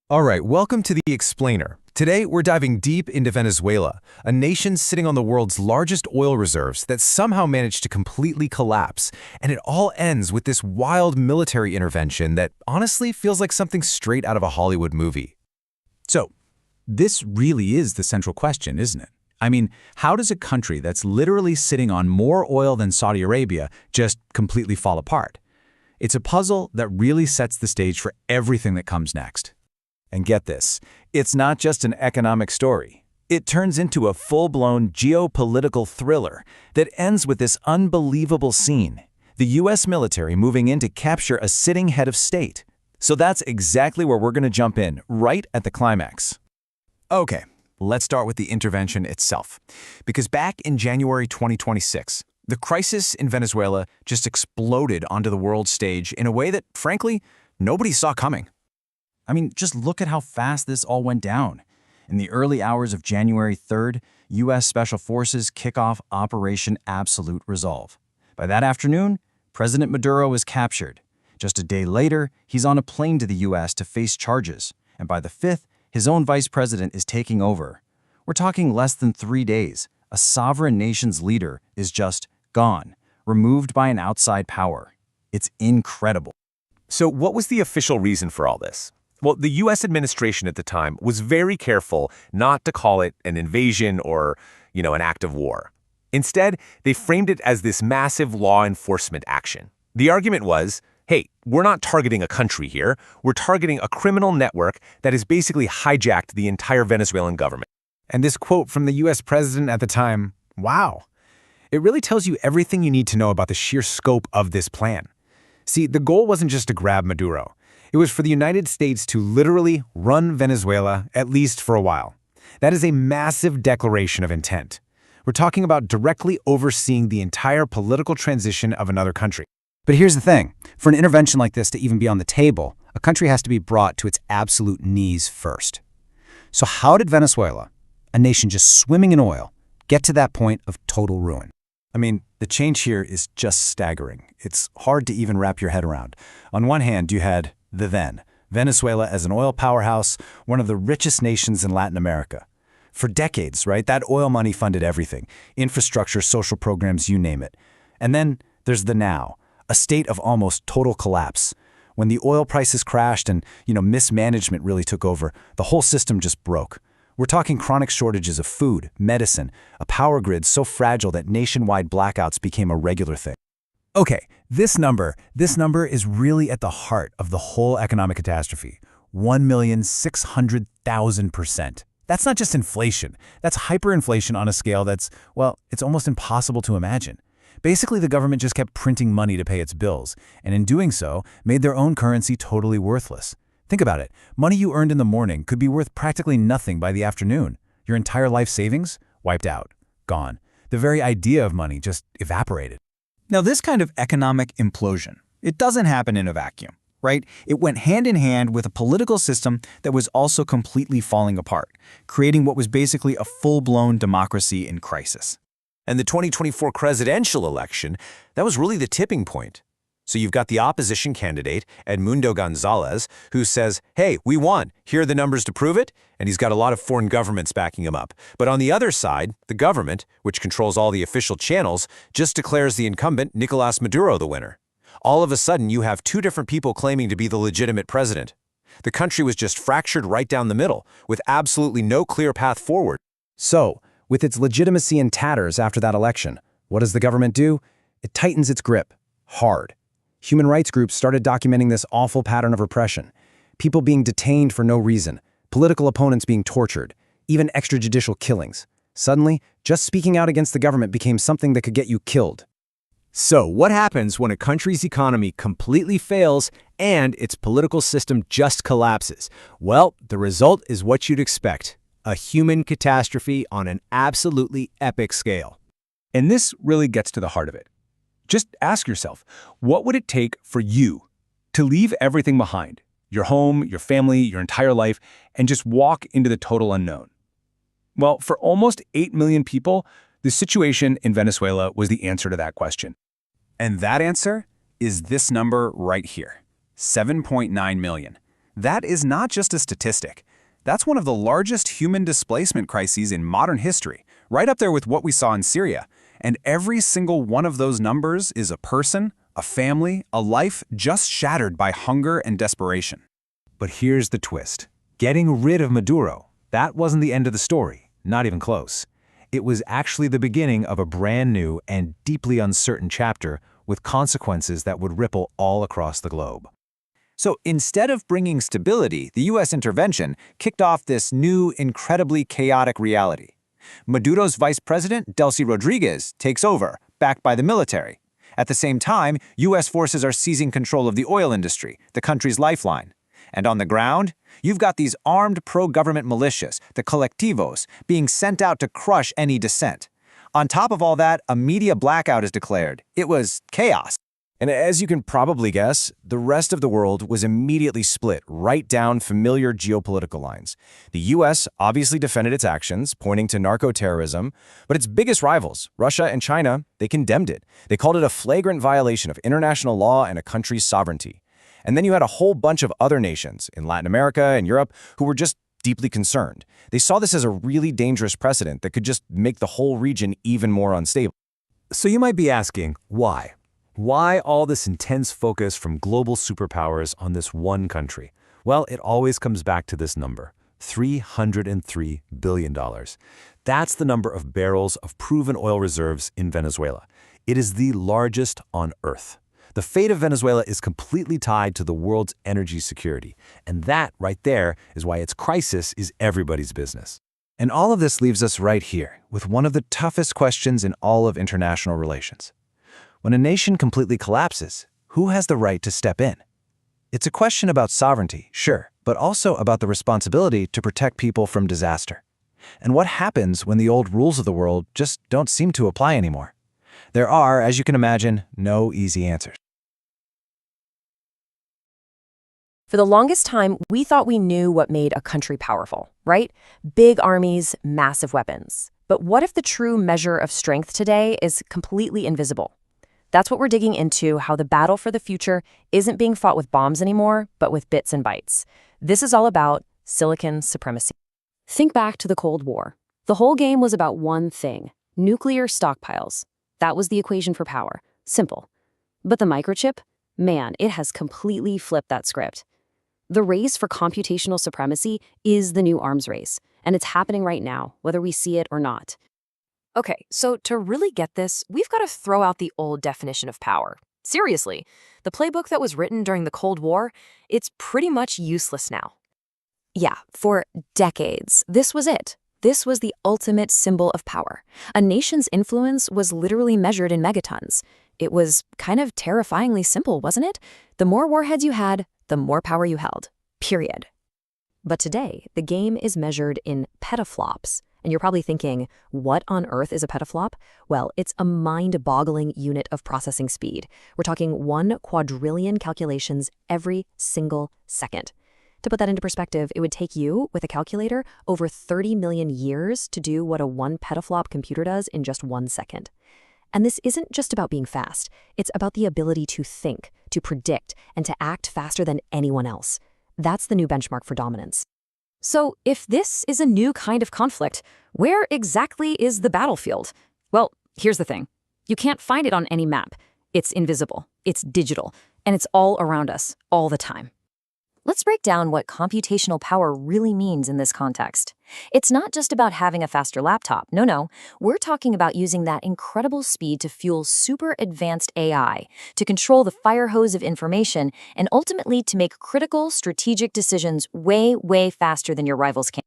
All right, welcome to The Explainer. Today, we're diving deep into Venezuela, a nation sitting on the world's largest oil reserves that somehow managed to completely collapse. And it all ends with this wild military intervention that honestly feels like something straight out of a Hollywood movie. So, this really is the central question, isn't it? I mean, how does a country that's literally sitting on more oil than Saudi Arabia just completely fall apart? It's a puzzle that really sets the stage for everything that comes next. And get this, it's not just an economic story. It turns into a full-blown geopolitical thriller that ends with this unbelievable scene: the U.S. military moving in to capture a sitting head of state. So that's exactly where we're going to jump in, right at the climax. Okay, let's start with the intervention itself. Because back in January 2026, the crisis in Venezuela just exploded onto the world stage in a way that, frankly, nobody saw coming. I mean, just look at how fast this all went down. In the early hours of January 3rd, U.S. Special Forces kick off Operation Absolute Resolve. By that afternoon, President Maduro is captured. Just a day later, he's on a plane to the U.S. to face charges. And by the 5th, his own vice president is taking over. We're talking less than 3 days. A sovereign nation's leader is just gone, removed by an outside power. It's incredible. So what was the official reason for all this? Well, the U.S. administration at the time was very careful not to call it an invasion or, an act of war. Instead, they framed it as this massive law enforcement action. The argument was, hey, we're not targeting a country here. We're targeting a criminal network that has basically hijacked the entire Venezuelan government. And this quote from the U.S. president at the time, wow. It really tells you everything you need to know about the sheer scope of this plan. See, the goal wasn't just to grab Maduro. It was for the United States to literally run Venezuela, at least for a while. That is a massive declaration of intent. We're talking about directly overseeing the entire political transition of another country. But here's the thing. For an intervention like this to even be on the table, a country has to be brought to its absolute knees first. So how did Venezuela, a nation just swimming in oil, get to that point of total ruin? I mean, the change here is just staggering. It's hard to even wrap your head around. On one hand, you had Venezuela as an oil powerhouse, one of the richest nations in Latin America. For decades, right, that oil money funded everything: infrastructure, social programs, you name it. And then there's the now, a state of almost total collapse. When the oil prices crashed and, mismanagement really took over, the whole system just broke. We're talking chronic shortages of food, medicine, a power grid so fragile that nationwide blackouts became a regular thing. Okay, this number is really at the heart of the whole economic catastrophe: 1,600,000%. That's not just inflation. That's hyperinflation on a scale that's, it's almost impossible to imagine. Basically, the government just kept printing money to pay its bills, and in doing so, made their own currency totally worthless. Think about it. Money you earned in the morning could be worth practically nothing by the afternoon. Your entire life savings? Wiped out. Gone. The very idea of money just evaporated. Now, this kind of economic implosion, it doesn't happen in a vacuum, right? It went hand in hand with a political system that was also completely falling apart, creating what was basically a full-blown democracy in crisis. And the 2024 presidential election, that was really the tipping point. So you've got the opposition candidate, Edmundo Gonzalez, who says, hey, we won. Here are the numbers to prove it. And he's got a lot of foreign governments backing him up. But on the other side, the government, which controls all the official channels, just declares the incumbent, Nicolas Maduro, the winner. All of a sudden, you have two different people claiming to be the legitimate president. The country was just fractured right down the middle, with absolutely no clear path forward. So, with its legitimacy in tatters after that election, what does the government do? It tightens its grip. Hard. Human rights groups started documenting this awful pattern of repression. People being detained for no reason, political opponents being tortured, even extrajudicial killings. Suddenly, just speaking out against the government became something that could get you killed. So, what happens when a country's economy completely fails and its political system just collapses? Well, the result is what you'd expect: a human catastrophe on an absolutely epic scale. And this really gets to the heart of it. Just ask yourself, what would it take for you to leave everything behind, your home, your family, your entire life, and just walk into the total unknown? Well, for almost 8 million people, the situation in Venezuela was the answer to that question. And that answer is this number right here, 7.9 million. That is not just a statistic. That's one of the largest human displacement crises in modern history, right up there with what we saw in Syria. And every single one of those numbers is a person, a family, a life just shattered by hunger and desperation. But here's the twist. Getting rid of Maduro, that wasn't the end of the story, not even close. It was actually the beginning of a brand new and deeply uncertain chapter with consequences that would ripple all across the globe. So instead of bringing stability, the U.S. intervention kicked off this new, incredibly chaotic reality. Maduro's vice president, Delcy Rodriguez, takes over, backed by the military. At the same time, U.S. forces are seizing control of the oil industry, the country's lifeline. And on the ground, you've got these armed pro-government militias, the colectivos, being sent out to crush any dissent. On top of all that, a media blackout is declared. It was chaos. And as you can probably guess, the rest of the world was immediately split right down familiar geopolitical lines. The U.S. obviously defended its actions, pointing to narco-terrorism, but its biggest rivals, Russia and China, they condemned it. They called it a flagrant violation of international law and a country's sovereignty. And then you had a whole bunch of other nations in Latin America and Europe who were just deeply concerned. They saw this as a really dangerous precedent that could just make the whole region even more unstable. So you might be asking, why? Why all this intense focus from global superpowers on this one country? Well, it always comes back to this number, $303 billion. That's the number of barrels of proven oil reserves in Venezuela. It is the largest on Earth. The fate of Venezuela is completely tied to the world's energy security, and that right there is why its crisis is everybody's business. And all of this leaves us right here with one of the toughest questions in all of international relations. When a nation completely collapses, who has the right to step in? It's a question about sovereignty, sure, but also about the responsibility to protect people from disaster. And what happens when the old rules of the world just don't seem to apply anymore? There are, as you can imagine, no easy answers. For the longest time, we thought we knew what made a country powerful, right? Big armies, massive weapons. But what if the true measure of strength today is completely invisible? That's what we're digging into, how the battle for the future isn't being fought with bombs anymore, but with bits and bytes. This is all about silicon supremacy. Think back to the Cold War. The whole game was about one thing: nuclear stockpiles. That was the equation for power. Simple. But the microchip? Man, it has completely flipped that script. The race for computational supremacy is the new arms race, and it's happening right now, whether we see it or not. Okay, so to really get this, we've got to throw out the old definition of power. Seriously, the playbook that was written during the Cold War, it's pretty much useless now. Yeah, for decades, this was it. This was the ultimate symbol of power. A nation's influence was literally measured in megatons. It was kind of terrifyingly simple, wasn't it? The more warheads you had, the more power you held. Period. But today, the game is measured in petaflops. And you're probably thinking, what on earth is a petaflop? Well, it's a mind-boggling unit of processing speed. We're talking 1 quadrillion calculations every single second. To put that into perspective, it would take you, with a calculator, over 30 million years to do what a 1 petaflop computer does in just 1 second. And this isn't just about being fast. It's about the ability to think, to predict, and to act faster than anyone else. That's the new benchmark for dominance. So if this is a new kind of conflict, where exactly is the battlefield? Well, here's the thing. You can't find it on any map. It's invisible, it's digital, and it's all around us, all the time. Let's break down what computational power really means in this context. It's not just about having a faster laptop. No. We're talking about using that incredible speed to fuel super advanced AI, to control the fire hose of information, and ultimately to make critical, strategic decisions way, way faster than your rivals can.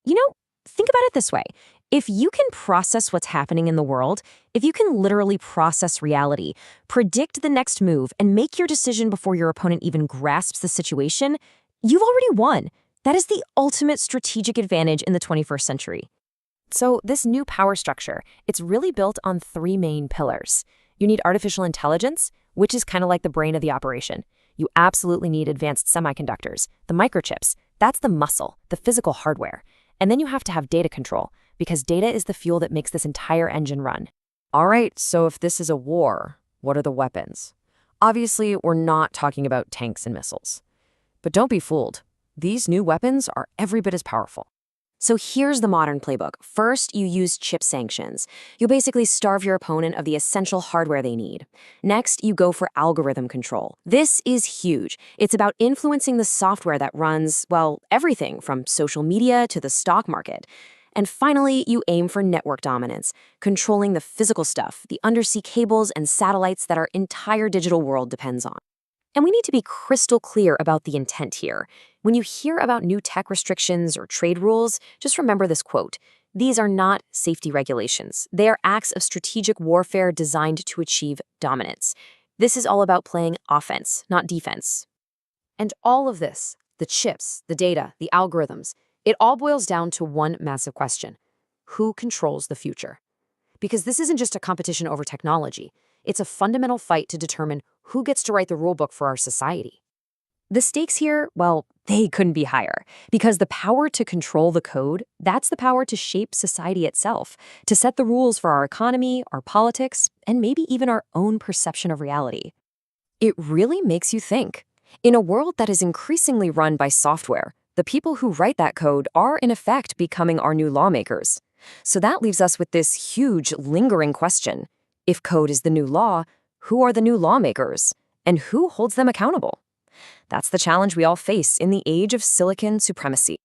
You know, think about it this way. If you can process what's happening in the world, if you can literally process reality, predict the next move, and make your decision before your opponent even grasps the situation, you've already won. That is the ultimate strategic advantage in the 21st century. So this new power structure, it's really built on 3 main pillars. You need artificial intelligence, which is kind of like the brain of the operation. You absolutely need advanced semiconductors, the microchips. That's the muscle, the physical hardware. And then you have to have data control, because data is the fuel that makes this entire engine run. All right, so if this is a war, what are the weapons? Obviously, we're not talking about tanks and missiles. But don't be fooled. These new weapons are every bit as powerful. So here's the modern playbook. First, you use chip sanctions. You'll basically starve your opponent of the essential hardware they need. Next, you go for algorithm control. This is huge. It's about influencing the software that runs, well, everything from social media to the stock market. And finally, you aim for network dominance, controlling the physical stuff, the undersea cables and satellites that our entire digital world depends on. And we need to be crystal clear about the intent here. When you hear about new tech restrictions or trade rules, just remember this quote. These are not safety regulations. They are acts of strategic warfare designed to achieve dominance. This is all about playing offense, not defense. And all of this, the chips, the data, the algorithms, it all boils down to one massive question. Who controls the future? Because this isn't just a competition over technology. It's a fundamental fight to determine who gets to write the rulebook for our society. The stakes here, well, they couldn't be higher, because the power to control the code, that's the power to shape society itself, to set the rules for our economy, our politics, and maybe even our own perception of reality. It really makes you think. In a world that is increasingly run by software, the people who write that code are in effect becoming our new lawmakers. So that leaves us with this huge, lingering question. If code is the new law, who are the new lawmakers? And who holds them accountable? That's the challenge we all face in the age of silicon supremacy.